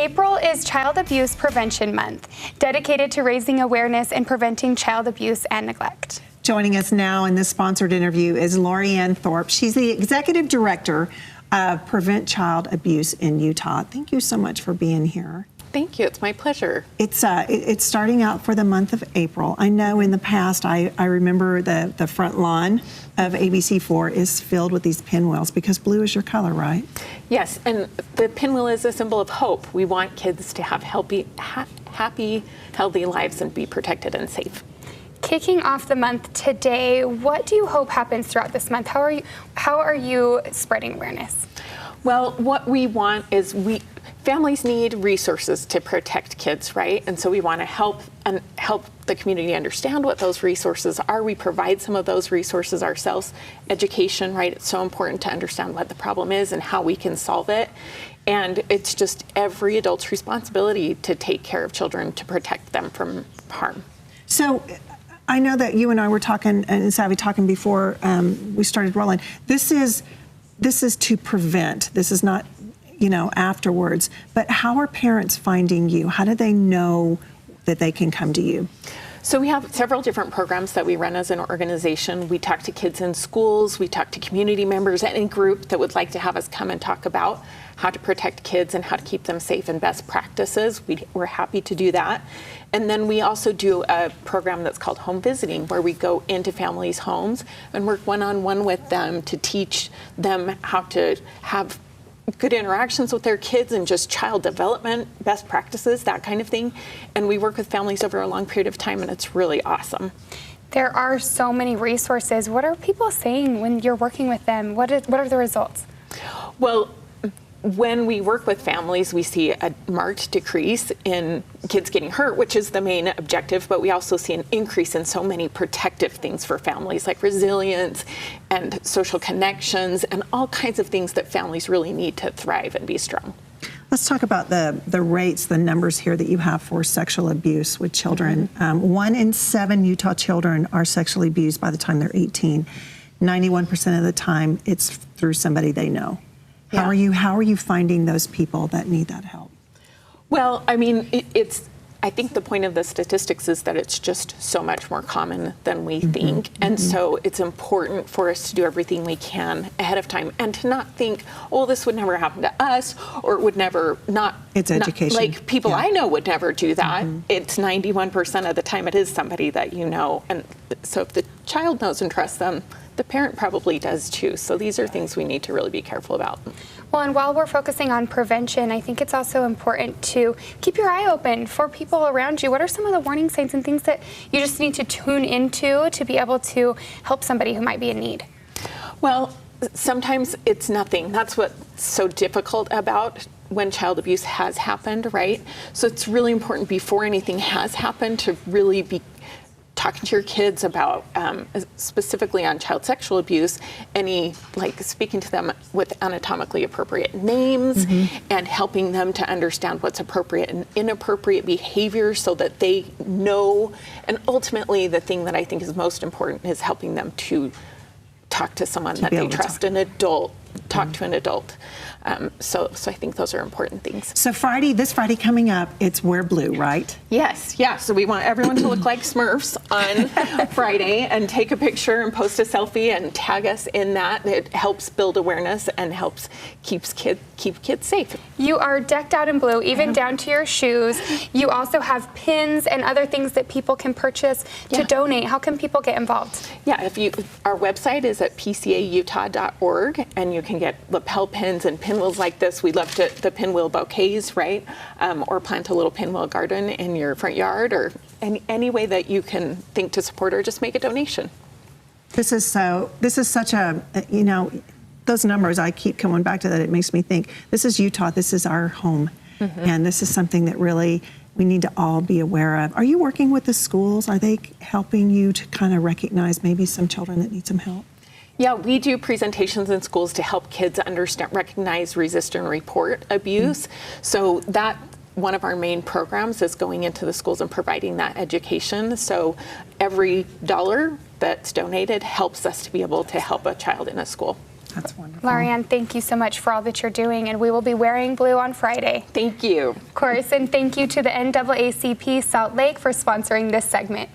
April is Child Abuse Prevention Month, dedicated to raising awareness and preventing child abuse and neglect. Joining us now in this sponsored interview is Lori-Ann Thorpe. She's the Executive Director of Prevent Child Abuse in Utah. Thank you so much for being here. Thank you. It's my pleasure. It's starting out for the month of April. I know in the past, I remember the front lawn of ABC4 is filled with these pinwheels because blue is your color, right? Yes, and the pinwheel is a symbol of hope. We want kids to have happy, healthy lives and be protected and safe. Kicking off the month today, what do you hope happens throughout this month? How are you spreading awareness? Well, what we want is families need resources to protect kids, right? And so we want to help the community understand what those resources are. We provide some of those resources ourselves. Education, right? It's so important to understand what the problem is and how we can solve it. And it's just every adult's responsibility to take care of children to protect them from harm. So I know that you and I were talking, and Savvy talking before we started rolling. This is to prevent. This is not, afterwards. But how are parents finding you? How do they know that they can come to you? So we have several different programs that we run as an organization. We talk to kids in schools, we talk to community members, any group that would like to have us come and talk about how to protect kids and how to keep them safe and best practices. We're happy to do that. And then we also do a program that's called Home Visiting, where we go into families' homes and work one-on-one with them to teach them how to have good interactions with their kids and just child development, best practices, that kind of thing. And we work with families over a long period of time, and it's really awesome. There are so many resources. What are people saying when you're working with them? What are the results? Well, when we work with families, we see a marked decrease in kids getting hurt, which is the main objective, but we also see an increase in so many protective things for families, like resilience and social connections and all kinds of things that families really need to thrive and be strong. Let's talk about the rates, the numbers here that you have for sexual abuse with children. 1 in 7 Utah children are sexually abused by the time they're 18. 91% of the time, it's through somebody they know. Yeah. How are you finding those people that need that help? Well, I mean, I think the point of the statistics is that it's just so much more common than we think. And so it's important for us to do everything we can ahead of time and to not think, oh, this would never happen to us, or it would never It's education. Like people I know would never do that. It's 91% of the time it is somebody that you know. And so if the child knows and trusts them, the parent probably does too. So these are things we need to really be careful about. Well, and while we're focusing on prevention, I think it's also important to keep your eye open for people around you. What are some of the warning signs and things that you just need to tune into to be able to help somebody who might be in need? Well, sometimes it's nothing. That's what's so difficult about when child abuse has happened, right? So it's really important before anything has happened to really be talking to your kids about, specifically on child sexual abuse, speaking to them with anatomically appropriate names and helping them to understand what's appropriate and inappropriate behavior so that they know. And ultimately, the thing that I think is most important is helping them to talk to someone that they trust, an adult, talk to an adult. So I think those are important things. So this Friday coming up, it's Wear Blue, right? Yes, yeah. So we want everyone to look like Smurfs on Friday and take a picture and post a selfie and tag us in that. It helps build awareness and helps keep kids safe. You are decked out in blue, even down to your shoes. You also have pins and other things that people can purchase to donate. How can people get involved? Yeah, our website is at pcautah.org, and you can get lapel pins and pinwheels like this. We love the pinwheel bouquets, right? Or plant a little pinwheel garden in your front yard, or any way that you can think to support, or just make a donation. This is such a, those numbers, I keep coming back to that. It makes me think, this is Utah, this is our home. And this is something that really we need to all be aware of. Are you working with the schools? Are they helping you to kind of recognize maybe some children that need some help? Yeah, we do presentations in schools to help kids understand, recognize, resist, and report abuse. So that one of our main programs is going into the schools and providing that education. So every dollar that's donated helps us to be able to help a child in a school. That's wonderful. Lorianne, thank you so much for all that you're doing, and we will be wearing blue on Friday. Thank you. Of course, and thank you to the NAACP Salt Lake for sponsoring this segment.